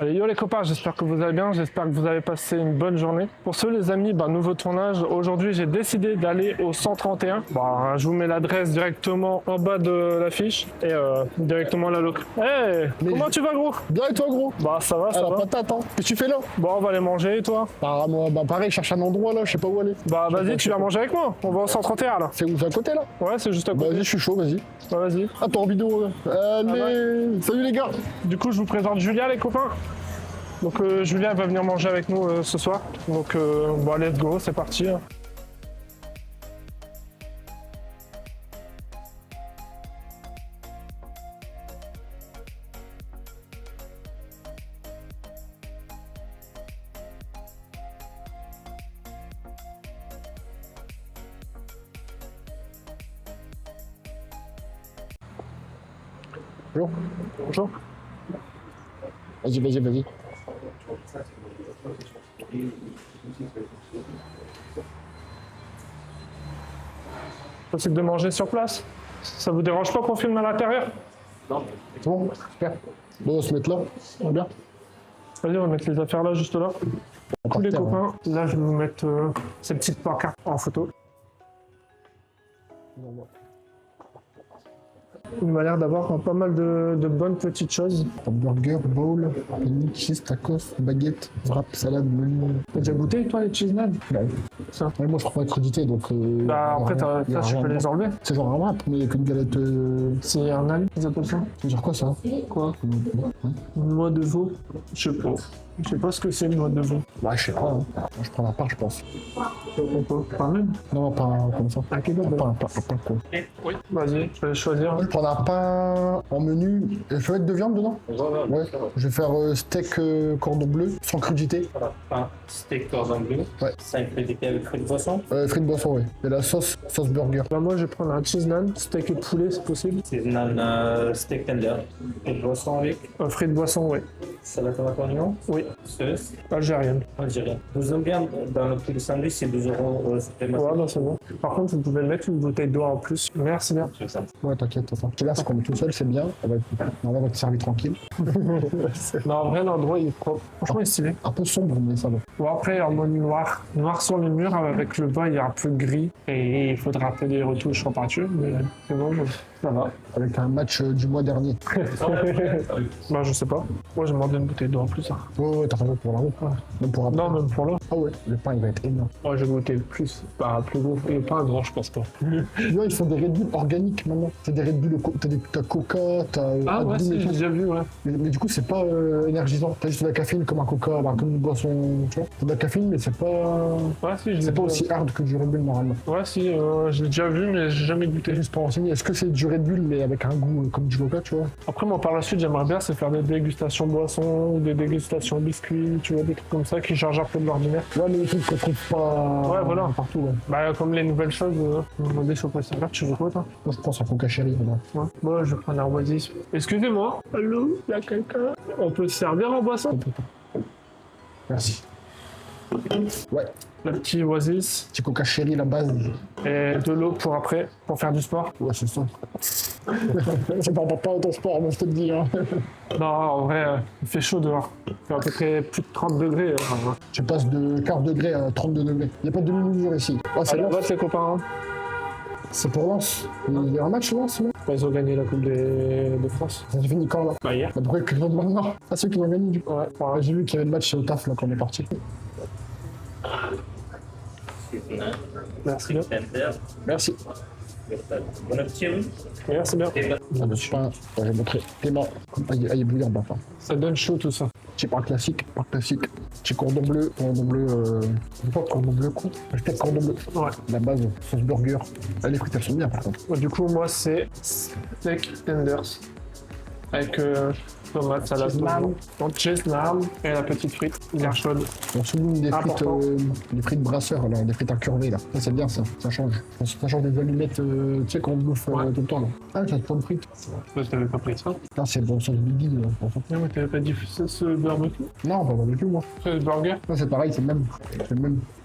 Allez, yo les copains, j'espère que vous allez bien, j'espère que vous avez passé une bonne journée. Pour ceux les amis, nouveau tournage, aujourd'hui j'ai décidé d'aller au 131. Je vous mets l'adresse directement en bas de l'affiche et directement la loc. Hey, comment tu vas gros? Bien et toi gros? Ça va, ça va. Patate, hein. Qu'est-ce que tu fais là? Bon, on va aller manger et toi? Moi, pareil, je cherche un endroit là, je sais pas où aller. Vas-y, tu viens manger avec moi, on va au 131 là. C'est où? C'est à côté là? Ouais, c'est juste à côté. Vas-y, je suis chaud, vas-y. Vas-y. Attends, en vidéo. Allez, salut les gars. Du coup, je vous présente Julien les copains. Donc Julien va venir manger avec nous ce soir. Donc let's go, c'est parti. Bonjour. Bonjour. Vas-y. Possible de manger sur place? Ça vous dérange pas qu'on filme à l'intérieur? Non. C'est bon, super. Bon, on va se mettre là, on va bien. Vas-y, on va mettre les affaires là, juste là. Tous les copains, là je vais vous mettre ces petites pancartes en photo. Il m'a l'air d'avoir pas mal de bonnes petites choses. Burger, bowl, penne, cheese, tacos, baguette, wrap, salade, menu. T'as déjà goûté toi les cheese naans? Ouais. Ça. Ouais, moi je prends pas de crudité donc. Après tu peux les enlever. C'est genre un wrap mais avec une galette. C'est un naan, ils appellent ça. Ça veut dire quoi ça? Quoi? Une noix de veau? Je sais pas. Je sais pas ce que c'est une noix de veau. Ouais, je sais pas. Hein. Moi, je prends la part, je pense. Pas même? Non, pas comme ça. Ah, quel pas quoi. Oui. Vas-y, je vais choisir. Je prends un pain en menu. Je vais mettre de viande dedans? Ouais. Je vais faire steak cordon bleu, sans crudité. Voilà, pain, steak cordon bleu. Ouais. 5 crudité avec fruits de poisson. Frites boisson, oui. Et la sauce burger. Moi, je vais prendre un cheese naan, steak et poulet, c'est possible. C'est steak tender. Fruits de poisson avec. Frites de boisson, oui. Salade tomate oignon. Oui. Sauce. Algérienne. Algérien. 12 euros bien dans le prix du sandwich, c'est 12 euros supplémentaires. Ouais, c'est bon. Par contre, vous pouvez mettre une bouteille d'eau en plus. Merci bien. C'est ça. Ouais, t'inquiète, attends. Là, c'est qu'on est tout seul, c'est bien. On va être servi tranquille. Non, en vrai, l'endroit, il est propre. Franchement, il est stylé. Un peu sombre, mais ça va. Bon, après, en mode noir. Noir sur les murs, avec le bas, il est un peu gris. Et il faudra un peu des retouches en peinture, mais c'est bon, ça va. Avec un match du mois dernier. Je sais pas. Moi, j'ai demandé une bouteille d'eau en plus. Hein. Ouais, t'as raison pour la route. Même pour Non, même pour là. Ah ouais, le pain, il va être énorme. Moi, j'ai goûté le plus. Plus gros. Et pas un grand, je pense pas. Tu vois, ils font des Red Bull organiques maintenant. T'as des Red Bull, t'as Coca, t'as. Ah ouais, j'ai déjà vu, ouais. Mais du coup, c'est pas énergisant. T'as juste de la caféine comme un Coca, comme une boisson, tu vois. T'as de la caféine, mais c'est pas. Ouais, si, je C'est pas aussi hard que du Red Bull normalement. Ouais, si, je l'ai déjà vu, mais j'ai jamais goûté. Juste pour renseigner, est-ce que c'est du Red Bull, mais avec un goût comme du Coca, tu vois? Après, moi, par la suite, j'aimerais bien c'est faire des dégustations boissons, ou des dégustations biscuits, tu vois, des trucs comme ça qui changent un peu de l'ordinaire. Ouais, mais les trucs qu'on trouve pas. Ouais, voilà. Partout, ouais. Comme les nouvelles choses, demandez sur quoi ça va, tu veux quoi, toi? Moi, je pense à Coca Chéri, voilà. Ouais. Moi, je prends un oasis. Excusez-moi. Allô, y a quelqu'un? On peut se servir en boisson? Merci. Ouais. Le petit oasis. Petit Coca Chéri, la base. Et de l'eau pour après, pour faire du sport. Ouais, c'est ça. C'est pas autant sport, moi, je te le dis. Hein. Non, en vrai, il fait chaud dehors. Il fait à peu près plus de 30 degrés. Tu passes de 40 degrés à 32 degrés. Il n'y a pas de demi-mesure ici. Ah, c'est Allez, on Lens. va les copains. Hein. C'est pour Lens. Il y a un match, Lens, non? Ils ont gagné la Coupe de France. Ça s'est fini quand, là? Hier. Pourquoi ils demandent maintenant? Ah, ceux qui l'ont gagné, du coup. Ouais. J'ai vu qu'il y avait le match au taf, là, quand on est parti. Merci bien. Tender. Merci. Bon appétit à vous. Merci bien. Ah, le pain, j'ai montré. Clément. Ah, il est bouillant, bah, enfin. Ça donne chaud tout ça. Petit pain classique, Petit cordon bleu, pas cordon bleu, quoi. Peut-être cordon bleu. Ouais. La base, sauce burger. Ah, les frites, elles sont bien, par contre. Du coup, moi, c'est steak tenders. Avec tomate, salade, cheese, naan et la petite frite, bien chaude. On souligne des frites brasseurs, là, des frites incurvées, là. Ça, c'est bien, ça change. Ça change des allumettes, tu sais, qu'on bouffe tout le temps, là. Ah, j'ai pas de frites. Toi, t'avais pas pris ça? Ah, c'est bon sauce Biggie, là. Non, mais t'avais pas dit ce barbecue? Non, pas barbecue, moi. Ce burger? Non, c'est pareil, c'est le même.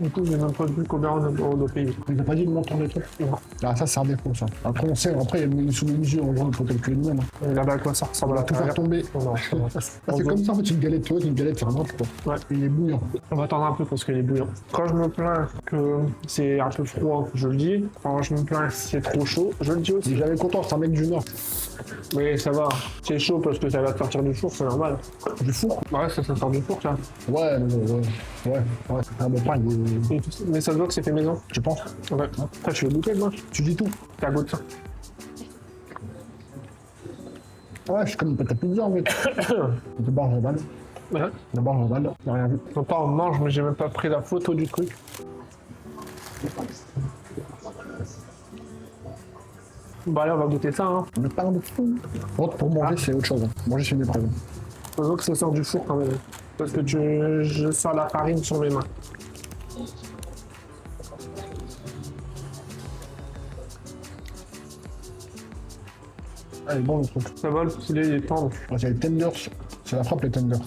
Du coup, j'ai même pas vu combien on doit payer. Il n'a pas dit le montant des trucs? Non. Ah, ça, c'est un défaut, ça. Après, on sait, après, il y a une sous-mesure, on peut calculer nous-mêmes. Et là-bas, à quoi ça? Ça On va va tout faire tomber. Non, ça va. Ah, c'est comme ça en fait, une galette, tu vois, une galette, c'est un drap, quoi. Ouais. Il est bouillant. On va attendre un peu parce qu'il est bouillant. Quand je me plains que c'est un peu froid, je le dis. Quand je me plains que c'est trop chaud, je le dis Et aussi. j'avais content, c'est un mec du Nord. Mais ça va, c'est chaud parce que ça va te sortir du four, c'est normal. Du four. Ouais, ça sort du four, ça. Ouais, ouais. Ah, mon pain, il est... Mais ça se voit que c'est fait maison. Tu penses? Ouais. Après, je vais goûter, moi. Tu dis tout. T'as goûté ça. Ouais, je suis comme une pâte à pizza, en fait. D'abord, j'avale. Ouais. D'abord, j'avale. J'ai rien vu. Non pas on mange, mais j'ai même pas pris la photo du truc. Bah allez, on va goûter ça, hein. Le pain de fou. Pour manger, c'est autre chose. Hein. Manger, c'est une épreuve. Je veux que ça sort du four quand même. Parce que je sens la farine sur mes mains. Ah, il est bon, le truc. Ça va, le poulet il est tendre. Ouais, c'est les tenders. C'est la frappe, les tenders.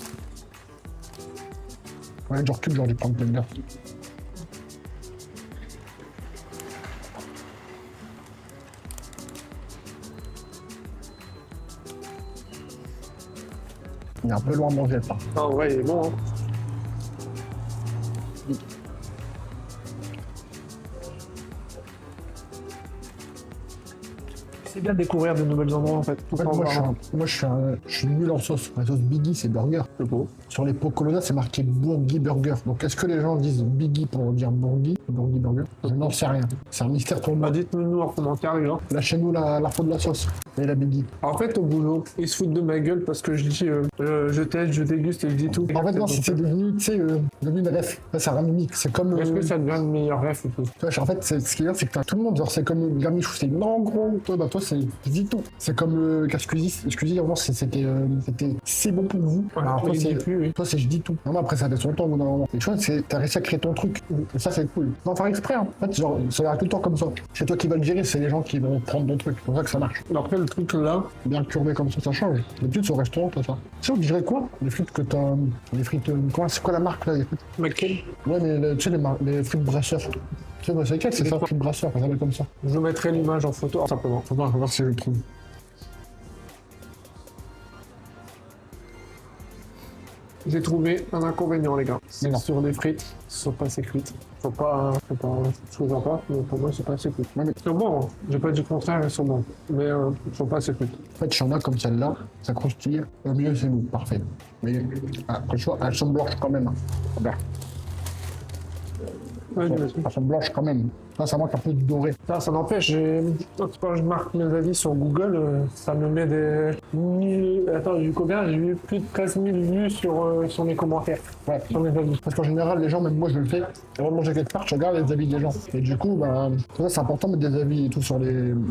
Ouais, genre cube, genre du pain de tenders. Il est un peu loin à manger, le pain. Ah ouais, il est bon, hein. C'est bien de découvrir de nouveaux endroits en fait. En fait, je suis nul en sauce. La sauce Biggie, c'est burger. C'est beau. Sur les pots Colonna, c'est marqué Bourgui Burger. Donc, est-ce que les gens disent Biggie pour dire Bourgui Burger? Je n'en sais rien. C'est un mystère pour moi. Bah dites-nous en commentaire les gens. Lâchez-nous l'info de la sauce et la Biggie. En fait au boulot, ils se foutent de ma gueule parce que je dis je teste, je déguste et je dis tout. En fait, non, c'est devenu, tu sais, devenu une ref. Ça, c'est un mimique. C'est comme. Est-ce que ça devient le meilleur rêve ou tout? Tu vois, en fait, ce qui est bien, c'est que t'as tout le monde, genre, c'est comme Garmichou, c'est non, gros. Toi, bah, toi, c'est dis tout. C'est comme le Cascusi. Cascusi, avant, c'était c'est bon pour vous. Ouais, Alors, toi, il c'est dit plus, oui. toi, c'est je dis tout. Non, mais après, ça fait son temps au bout d'un moment. Et tu vois, t'as réussi à créer ton truc. Et ça, c'est cool. Non, faire exprès, hein. En fait, genre, ça va tout le temps comme ça. C'est toi qui vas le gérer, c'est les gens qui vont prendre ton truc. C'est pour ça que ça marche. Après le truc là, Bien curvé comme ça change. D'habitude, c'est au restaurant, toi, ça. Tu sais, on dirait quoi? Les frites que t'as. Les frites. C'est quoi la marque, là? Les frites McCain, Ouais, mais tu sais, les frites brasseurs. Tu sais, c'est lesquelles? C'est ça, frites brasseurs, ça s'appelle comme ça. je mettrai l'image en photo simplement. Faut voir si je le trouve. J'ai trouvé un inconvénient les gars. Mais non. Sur les frites, elles sont pas assez cuites. Faut pas, je trouve pas, mais pour moi c'est pas assez cuit. Ouais, mais Ils sont bons, hein. J'ai pas dit le contraire, ils sont bons. Mais ils sont pas assez cuits. en fait, il y en a comme celle-là, ça croustille. Au milieu, c'est mou, parfait. Mais après, tu vois, elles sont blanches quand même. Hein. Regarde. Ouais, Elles sont blanches quand même. Là, ça manque un peu de doré. ça n'empêche, quand je marque mes avis sur Google, ça me met des... Attends, j'ai eu combien? J'ai eu plus de 13 000 vues sur mes commentaires, Ouais. sur mes avis. Parce qu'en général, les gens, même moi, je le fais. Avant de manger quelque part, tu regardes les avis des gens. Et du coup, bah, c'est important de mettre des avis et tout sur là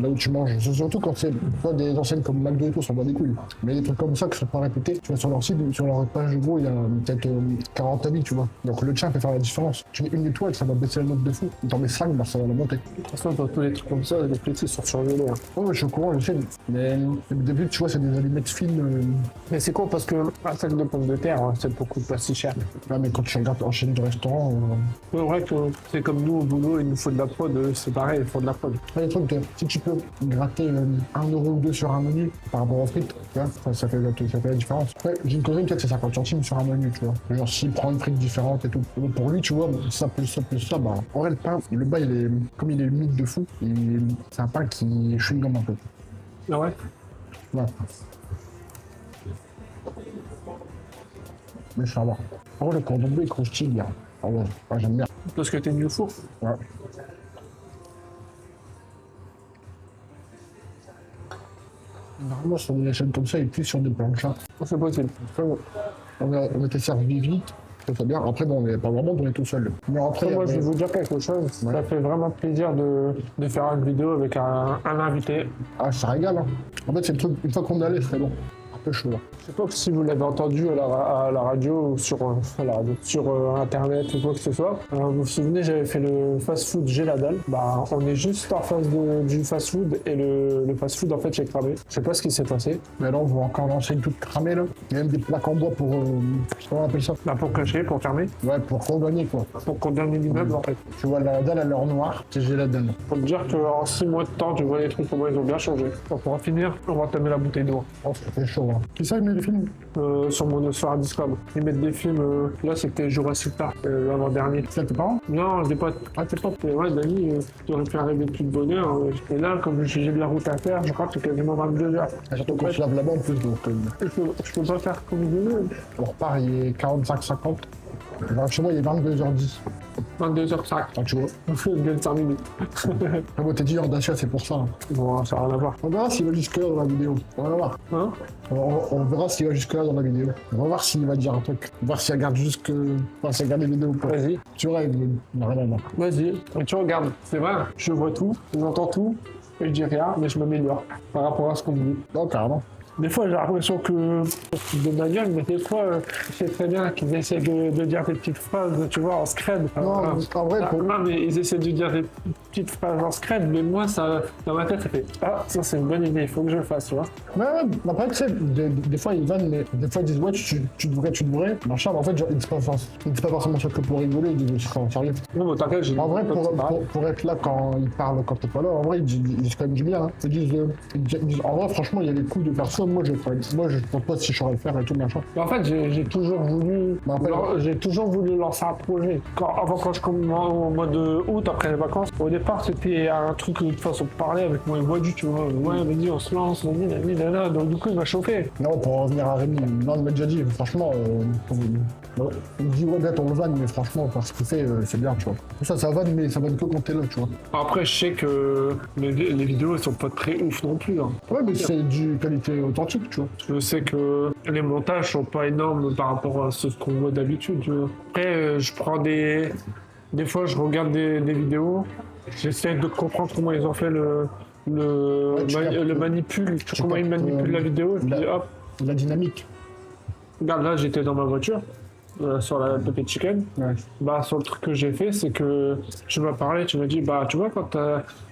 où tu manges. C'est surtout quand c'est soit des enseignes comme McDo et tout, ça va des couilles. Mais des trucs comme ça qui sont pas réputés, tu vois, sur leur site, sur leur page de gros, il y a peut-être 40 avis, tu vois. Donc le tien peut faire la différence. Tu mets une étoile, ça va baisser la note de fou. T'en mets 5, bah, ça va la monter. De toute façon, dans tous les trucs comme ça, les frites sont surgelés. Hein. Ouais, je suis au courant, je sais. Mais au début, tu vois, c'est des allumettes fines. Mais c'est con parce que un sac de pommes de terre, hein, ça ne coûte pas si cher. Ouais, mais quand tu regardes en chaîne de restaurant, C'est vrai que c'est comme nous au boulot, il nous faut de la prod, c'est pareil, il faut de la prod. les trucs, si tu peux gratter 1 euro ou 2 sur un menu par rapport aux frites, tu vois, ça fait la différence. Ouais, j'ai une cousine, peut-être c'est 50 centimes sur un menu, tu vois. Genre, s'il prend une frite différente et tout. Donc, pour lui, tu vois, ça plus ça, bah. En vrai, le pain, le bas, il est, comme il est humide de fou, c'est un pain qui chewing gum un peu. Ah ouais? Ouais. Mais ça va. En vrai, le cordon bleu, il croustille bien. Ah ouais, j'aime bien. Parce que t'es venu au four. Ouais. Normalement, sur des chaînes comme ça, et plus sur des planches là. C'est possible. Après, on était servi vite, ça bien. Après, bon, on n'est pas vraiment, on est tout seul. Mais après, Moi, je vais vous dire quelque chose. Ouais. Ça fait vraiment plaisir de faire une vidéo avec un invité. ah, ça régale. Hein. En fait, c'est le truc, une fois qu'on est allé, c'est bon. peu chaud là. Je sais pas si vous l'avez entendu à la radio ou sur, internet ou quoi que ce soit. Vous vous souvenez, j'avais fait le fast-food J'ai la dalle. Bah, on est juste en face du fast-food et le fast-food en fait j'ai cramé. Je sais pas ce qui s'est passé. Mais là, on voit encore l'enseigne toute cramée là. Il y a même des plaques en bois pour. Comment on appelle ça? Bah, pour cacher, pour fermer, Ouais, pour condamner quoi. pour condamner l'immeuble en fait. Tu vois, la dalle, elle est en noir, c'est J'ai la dalle. Faut te dire qu'en 6 mois de temps, tu vois les trucs comment ils ont bien changé. Donc, pour en finir, on va tamer la bouteille d'eau. Oh, ça fait chaud. Hein. Qui ça, il met les films? Sur mon sur un Discord. Ils mettent des films, là c'était Jurassic Park, l'avant-dernier. C'est tes parents? Non, je l'ai pas. Ah, t'es pas. Ouais, Dani, j'aurais pu arriver de plus de bonheur. Et là, comme j'ai de la route à faire, je crois que c'est quasiment 22 heures. Ah, surtout qu'on se lave là-bas en plus, donc. Je peux pas faire comme je veux. On repart, il est 45-50. Chez moi, il est 22h10. 22h05. Ah, tu vois. Je gagne 5 minutes. Ah, bon, t'es dit hors d'achat, c'est pour ça. Hein. Bon, ça n'a rien à voir. On verra s'il va jusque-là dans la vidéo. On va voir. Hein? On verra s'il va jusque-là dans la vidéo. On va voir s'il va dire un truc. On va voir s'il regarde jusque. Enfin, s'il regarde les vidéos ou pas. Vas-y. Tu vois, il n'a rien à voir. Vas-y. Et tu regardes. C'est vrai, je vois tout, j'entends tout, et je dis rien, mais je m'améliore par rapport à ce qu'on me dit. Non, carrément. Des fois, j'ai l'impression que de ma gueule, mais des fois, je sais très bien qu'ils essaient de dire des petites phrases, tu vois, en scred. Non, en vrai, pour Non, mais ils essaient de dire des petites phrases en scred, mais moi, ça, dans ma tête, ça fait ah, ça c'est une bonne idée, il faut que je le fasse, tu vois. Ouais, après, tu sais, des fois, ils vannent, mais des fois, ils disent, ouais, tu devrais, machin, mais en fait, genre, ils disent pas forcément ça que pour rigoler, ils disent aussi quand sérieux. Non, mais t'inquiète, j'ai En vrai, pour être là quand ils parlent, quand t'es pas là, en vrai, ils disent quand même du bien, hein. Ils disent, en vrai, franchement, il y a les coups de personne, moi, je pense pas si je saurais le faire et tout, machin. Mais en fait, j'ai toujours voulu, Mais après, lancer un projet. Avant, quand je commence au mois de août, après les vacances, au départ, c'était un truc de façon de parler avec moi et Voidu, tu vois. Ouais, vas-y, on se lance, là. Donc, du coup, il m'a chauffé. Non, pour revenir à Rémi, non, il m'a déjà dit, franchement, il me dit, ouais, gars, on le vanne, mais franchement, parce qu'il fait, c'est bien, tu vois. Ça vanne, mais ça vanne que quand t'es là, tu vois. Après, je sais que les vidéos, elles sont pas très ouf non plus. Hein. Ouais, mais c'est du qualité authentique, tu vois. Je sais que les montages sont pas énormes par rapport à ce qu'on voit d'habitude. Tu vois. Après, je prends des fois, je regarde des vidéos, j'essaie de comprendre comment ils ont fait le manipule, comment ils manipulent la vidéo, et puis hop. La dynamique. Regarde, là, j'étais dans ma voiture, sur la Pocket Chicken. Ouais. Bah, sur le truc que j'ai fait, c'est que tu m'as parlé, tu m'as dit, bah, tu vois, quand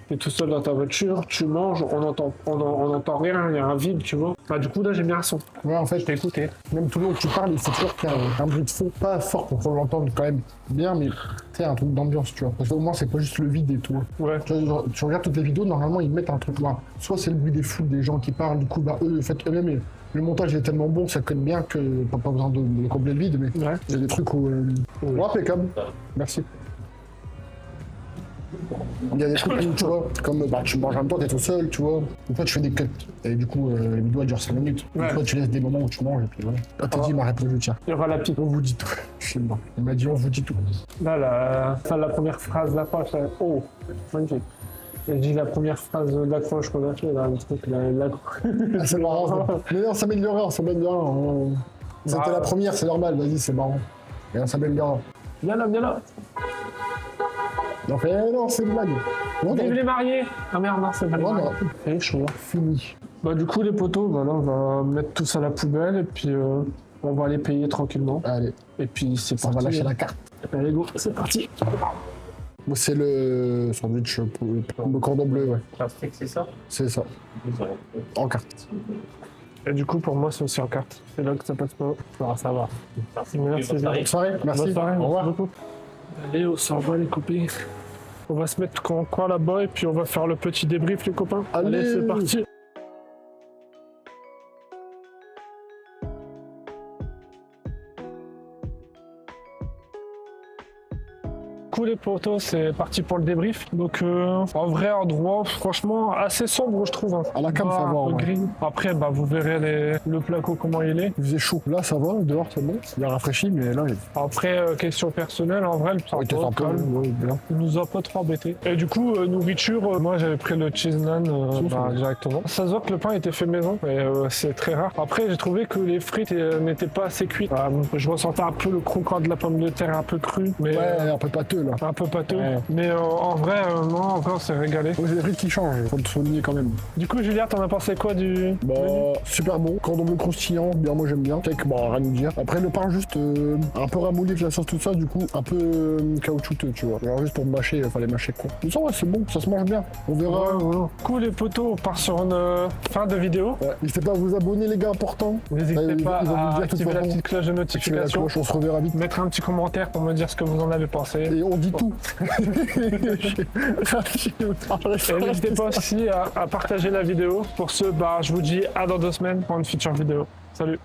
t'es tout seul dans ta voiture, tu manges, on entend rien, il y a un vide, tu vois. Bah, du coup, là, j'ai mis un son. Ouais, en fait, Je t'ai écouté. même tout le long que tu parles, il faut toujours qu'il y ait un bruit de fond, pas fort pour qu'on l'entende quand même bien, mais tu sais, un truc d'ambiance, tu vois. Parce qu'au moins, c'est pas juste le vide et tout. Ouais. Tu vois, genre, tu regardes toutes les vidéos, normalement, ils mettent un truc là. Soit c'est le bruit des fous, des gens qui parlent, du coup, bah, eux, faites eux-mêmes. Et le montage est tellement bon, ça code bien que t'as pas besoin de combler le vide, mais Ouais. il y a des trucs où. Ouais, impeccable. Merci. Il y a des trucs où, tu vois, comme bah, tu manges en même temps, t'es tout seul, tu vois. Une fois, tu fais des cuts. Et du coup, les vidéos elles durent 5 minutes. Ouais. Une fois, tu laisses des moments où tu manges, et puis voilà. Là, t'as dit, il m'a répondu, tiens. Il y aura la petite. On vous dit tout. Je suis mort. Il m'a dit, on vous dit tout. Là, la première phrase d'accroche, oh, magnifique. J'ai dit la première phrase d'accroche qu'on a fait, là, le truc, Ah, c'est marrant, ça. Mais non, on s'améliore, on s'améliore. C'était Bah, la première, c'est normal, vas-y, c'est marrant. Et on s'améliore. Viens là. Non, non, c'est une blague. Non, Vive les mariés. Ah merde, non, c'est pas non, vrai. non. C'est chaud. Fini. Bah, du coup, les poteaux, bah, là, on va mettre tout ça à la poubelle, et puis on va les payer tranquillement. Allez, Et puis, c'est on parti. va lâcher la carte. Allez, go, c'est parti. Bon, c'est le sandwich le cordon bleu, ouais. Plastique, c'est ça? C'est ça. En carte. Et du coup, pour moi, c'est aussi en carte. C'est là que ça passe pas. Ah, ça va. Merci. Merci. Bonne soirée. Bonne soirée, merci. Bonne soirée, Au revoir. merci beaucoup. Allez, on s'en va les copains. On va se mettre en coin là-bas et puis on va faire le petit débrief les copains. Allez. C'est parti. Du coup les potos, c'est parti pour le débrief. Donc en vrai endroit franchement assez sombre je trouve. Hein. À la cam, ça va, Un en peu vrai. gris. Après bah, vous verrez le placo comment il est. Il faisait chaud. Là, ça va, dehors, c'est bon. Il a rafraîchi, mais là, Après question personnelle en vrai le il était sympa. calme. Ouais, bien. Il nous a pas trop embêté. Et du coup, nourriture, moi j'avais pris le cheese naan directement. Ça se voit que le pain était fait maison et c'est très rare. Après, j'ai trouvé que les frites n'étaient pas assez cuites. Je ressentais un peu le croquant de la pomme de terre un peu cru. Mais Ouais, un peu pâteux, là. là. Un peu pâteux. Ouais. Mais en vrai, non, encore, c'est régalé. Moi, j'ai des frites qui changent, faut le souligner quand même. Du coup, Julia, t'en as pensé quoi du Bah, menu? super bon. Cordon bleu croustillant, bien, moi j'aime bien. Steak, bah, rien à nous dire. Après, le pain, juste un peu ramolli avec la sauce, tout ça, du coup, un peu caoutchouteux, tu vois. Alors, juste pour mâcher, fallait mâcher quoi. Mais ça, ouais, c'est bon, ça se mange bien. On verra. Cool les potos, on part sur une fin de vidéo. Ouais, n'hésitez pas à vous abonner, les gars, important. N'hésitez pas ils vont vous à dire, de toute activer la façon, petite cloche de activez la notification. cloche, on se reverra vite. Mettre un petit commentaire pour me dire ce que vous en avez pensé. Et on dit tout. Et n'hésitez pas aussi à partager la vidéo. Pour ce, bah, je vous dis à dans 2 semaines pour une future vidéo. Salut!